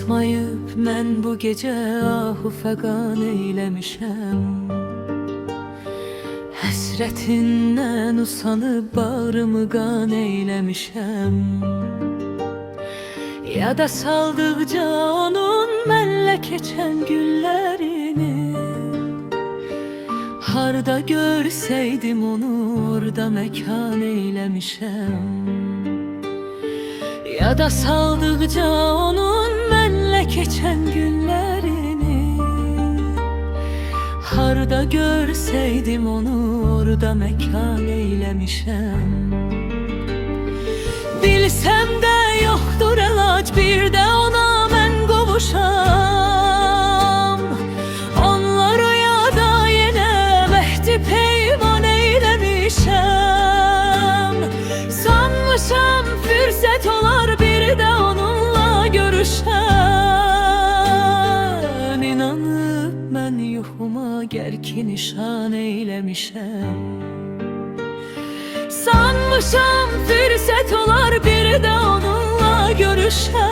Yatmayıp mən bu gecə ahu fəqan eyləmişəm. Həsrətindən usanıb bağrımı qan eyləmişəm. Yada saldıqca onun mənlə keçən günlərini, harda görsəydim onu orada məkan eyləmişəm. Yada saldıqca onun mənlə keçən günlərini, harda görsəydim onu orada məkan eyləmişəm. Bilsəm də yoxdur əlac, bir də ona mən qovuşam. Onlar o yada yenə məhdi peyman eyləmişəm. Sanmışam fürsət olar bir də onunla görüşəm. İnanıb mən yuxuma gərki nişan eyləmişəm. Sanmışam fürsət olar bir də onunla görüşəm.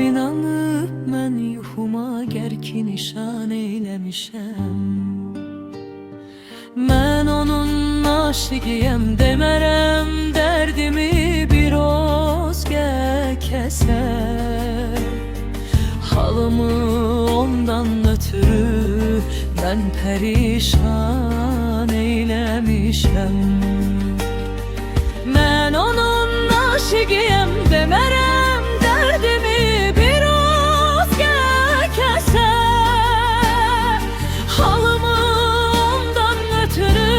İnanıb mən yuxuma gərki nişan eyləmişəm. Mən onun aşiqiyəm demərəm, dərdimi bir özgə kəsər. Halımı ondan ötürü mən pərişan eyləmişəm. Mən onun aşiqiyəm demərəm, dərdimi bir özgə kəsər. Halımı ondan ötürü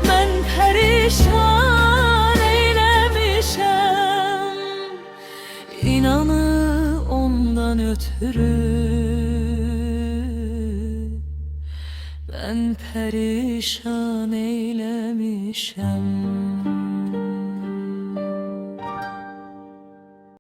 mən pərişan eyləmişəm. İnanı ondan ötürü mən pərişan eyləmişəm.